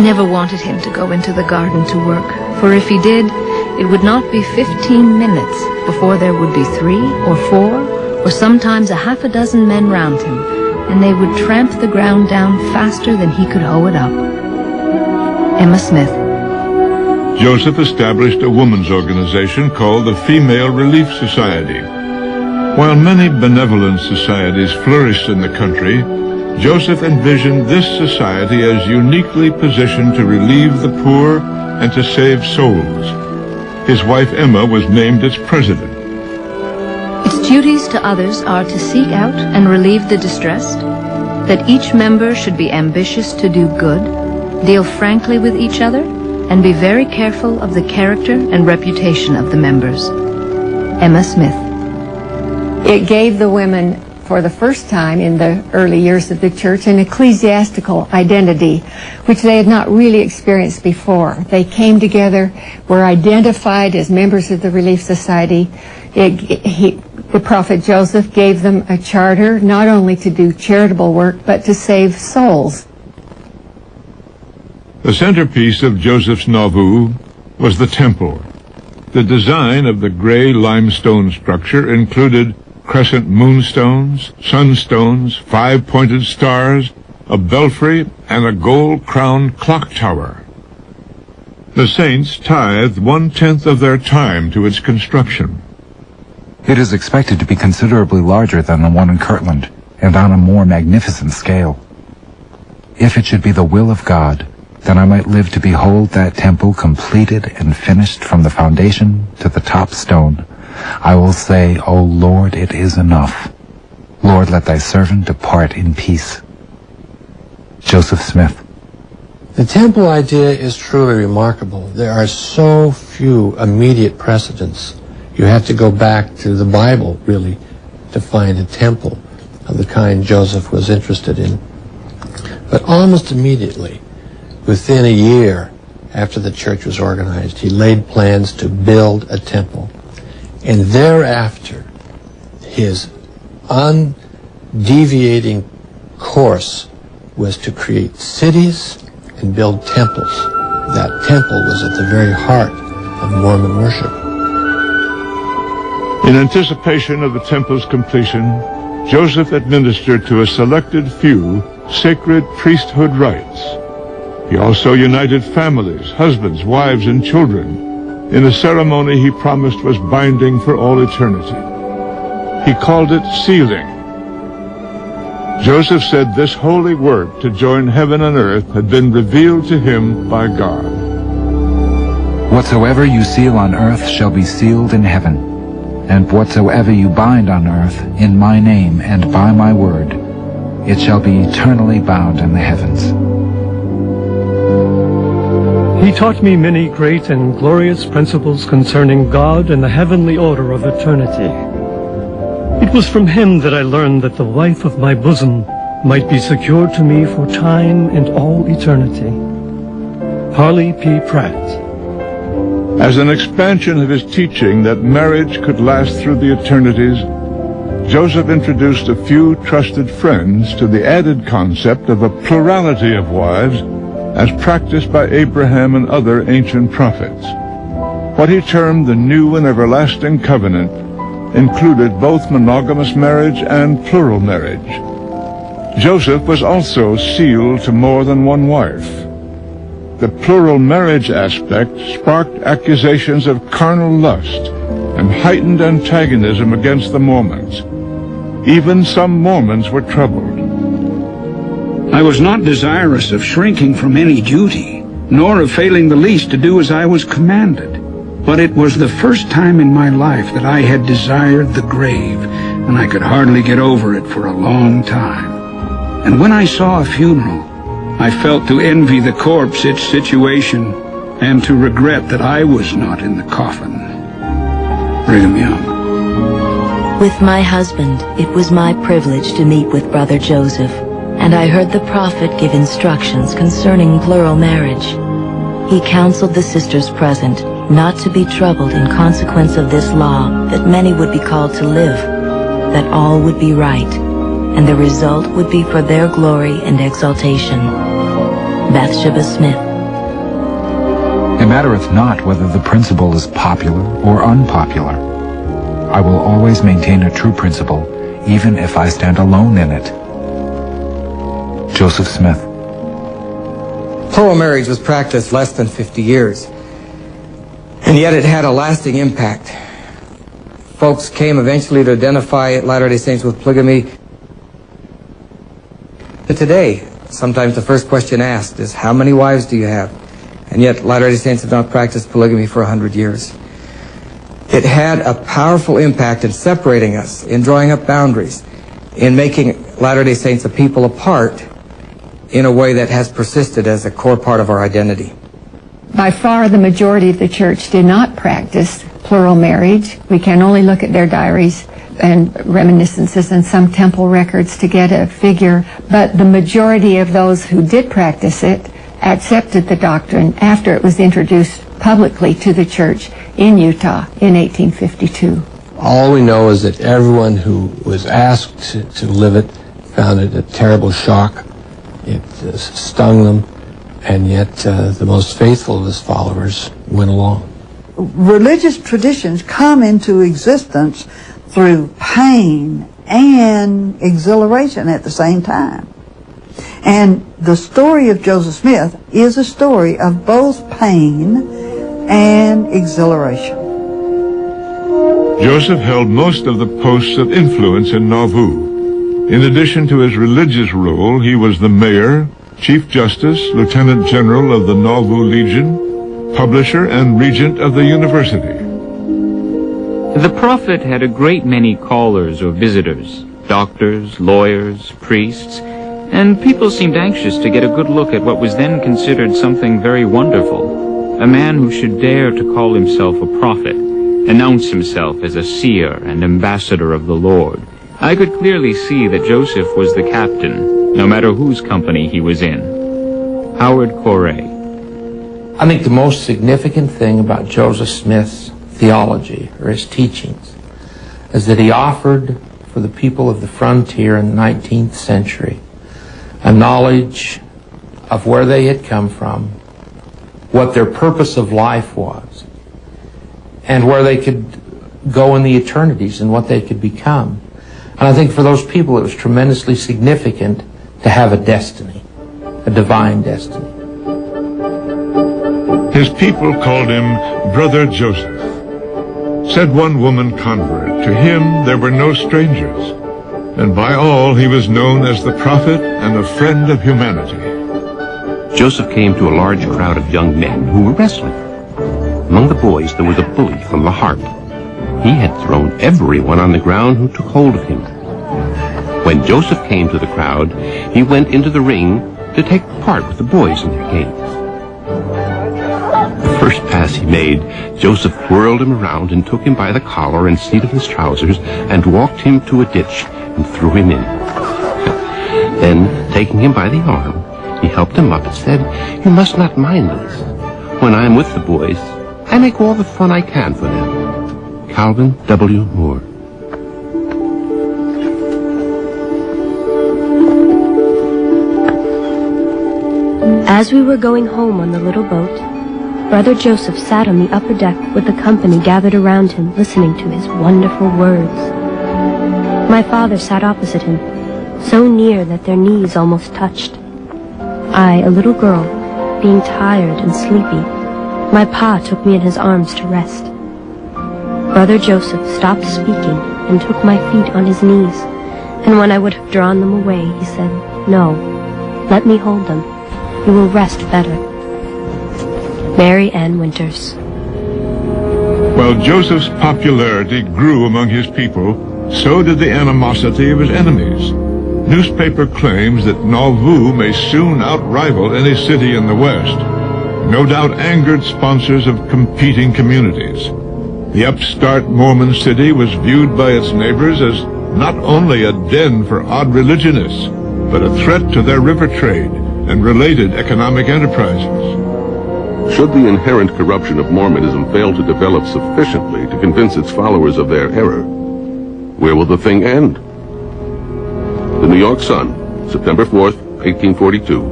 I never wanted him to go into the garden to work, for if he did, it would not be 15 minutes before there would be 3 or 4 or sometimes a half a dozen men round him, and they would tramp the ground down faster than he could hoe it up. Emma Smith. Joseph established a women's organization called the Female Relief Society. While many benevolent societies flourished in the country, Joseph envisioned this society as uniquely positioned to relieve the poor and to save souls. His wife Emma was named its president. Its duties to others are to seek out and relieve the distressed, that each member should be ambitious to do good, deal frankly with each other, and be very careful of the character and reputation of the members. Emma Smith. It gave the women, for the first time in the early years of the church, an ecclesiastical identity, which they had not really experienced before. They came together, were identified as members of the Relief Society. The prophet Joseph gave them a charter, not only to do charitable work, but to save souls. The centerpiece of Joseph's nauvoo was the temple. The design of the gray limestone structure included crescent moonstones, sunstones, 5-pointed stars, a belfry, and a gold-crowned clock tower. The saints tithed 1/10 of their time to its construction. It is expected to be considerably larger than the one in Kirtland, and on a more magnificent scale. If it should be the will of God, then I might live to behold that temple completed and finished from the foundation to the top stone. I will say, O Lord, it is enough. Lord, let thy servant depart in peace. Joseph Smith. The temple idea is truly remarkable. There are so few immediate precedents. You have to go back to the Bible, really, to find a temple of the kind Joseph was interested in. But almost immediately, within a year after the church was organized, he laid plans to build a temple. And thereafter, his undeviating course was to create cities and build temples. That temple was at the very heart of Mormon worship. In anticipation of the temple's completion, Joseph administered to a selected few sacred priesthood rites. He also united families, husbands, wives, and children in a ceremony he promised was binding for all eternity. He called it sealing. Joseph said this holy work to join heaven and earth had been revealed to him by God. Whatsoever you seal on earth shall be sealed in heaven, and whatsoever you bind on earth in my name and by my word, it shall be eternally bound in the heavens. He taught me many great and glorious principles concerning God and the heavenly order of eternity. It was from him that I learned that the wife of my bosom might be secured to me for time and all eternity. Harley P. Pratt. As an expansion of his teaching that marriage could last through the eternities, Joseph introduced a few trusted friends to the added concept of a plurality of wives as practiced by Abraham and other ancient prophets. What he termed the new and everlasting covenant included both monogamous marriage and plural marriage. Joseph was also sealed to more than one wife. The plural marriage aspect sparked accusations of carnal lust and heightened antagonism against the Mormons. Even some Mormons were troubled. I was not desirous of shrinking from any duty, nor of failing the least to do as I was commanded. But it was the first time in my life that I had desired the grave, and I could hardly get over it for a long time. And when I saw a funeral, I felt to envy the corpse its situation, and to regret that I was not in the coffin. Brigham Young. With my husband, it was my privilege to meet with Brother Joseph, and I heard the prophet give instructions concerning plural marriage. He counseled the sisters present not to be troubled in consequence of this law, that many would be called to live, that all would be right, and the result would be for their glory and exaltation. Bathsheba Smith. It mattereth not whether the principle is popular or unpopular. I will always maintain a true principle, even if I stand alone in it. Joseph Smith. Plural marriage was practiced less than 50 years, and yet it had a lasting impact. Folks came eventually to identify Latter-day Saints with polygamy. But today, sometimes the first question asked is, how many wives do you have? And yet Latter-day Saints have not practiced polygamy for 100 years. It had a powerful impact in separating us, in drawing up boundaries, in making Latter-day Saints a people apart in a way that has persisted as a core part of our identity. By far, the majority of the church did not practice plural marriage. We can only look at their diaries and reminiscences and some temple records to get a figure, but the majority of those who did practice it accepted the doctrine after it was introduced publicly to the church in Utah in 1852. All we know is that everyone who was asked to live it found it a terrible shock. It stung them, and yet the most faithful of his followers went along. Religious traditions come into existence through pain and exhilaration at the same time. And the story of Joseph Smith is a story of both pain and exhilaration. Joseph held most of the posts of influence in Nauvoo. In addition to his religious role, he was the mayor, chief justice, lieutenant general of the Nauvoo Legion, publisher, and regent of the university. The prophet had a great many callers or visitors, doctors, lawyers, priests, and people seemed anxious to get a good look at what was then considered something very wonderful, a man who should dare to call himself a prophet, announce himself as a seer and ambassador of the Lord. I could clearly see that Joseph was the captain, no matter whose company he was in. Howard Corey. I think the most significant thing about Joseph Smith's theology, or his teachings, is that he offered for the people of the frontier in the 19th century a knowledge of where they had come from, what their purpose of life was, and where they could go in the eternities and what they could become. And I think for those people it was tremendously significant to have a destiny, a divine destiny. His people called him Brother Joseph. Said one woman convert, to him there were no strangers, and by all he was known as the prophet and a friend of humanity. Joseph came to a large crowd of young men who were wrestling. Among the boys there was a bully from the harp. He had thrown everyone on the ground who took hold of him. When Joseph came to the crowd, he went into the ring to take part with the boys in their games. The first pass he made, Joseph whirled him around and took him by the collar and seat of his trousers and walked him to a ditch and threw him in. Then, taking him by the arm, he helped him up and said, "You must not mind this. When I am with the boys, I make all the fun I can for them." Calvin W. Moore. As we were going home on the little boat, Brother Joseph sat on the upper deck with the company gathered around him, listening to his wonderful words. My father sat opposite him, so near that their knees almost touched. I, a little girl, being tired and sleepy, my pa took me in his arms to rest. Brother Joseph stopped speaking and took my feet on his knees, and when I would have drawn them away, he said, "No, let me hold them. You will rest better." Mary Ann Winters. While Joseph's popularity grew among his people, so did the animosity of his enemies. Newspaper claims that Nauvoo may soon outrival any city in the West, no doubt angered sponsors of competing communities. The upstart Mormon city was viewed by its neighbors as not only a den for odd religionists, but a threat to their river trade and related economic enterprises. Should the inherent corruption of Mormonism fail to develop sufficiently to convince its followers of their error, where will the thing end? The New York Sun, September 4th, 1842.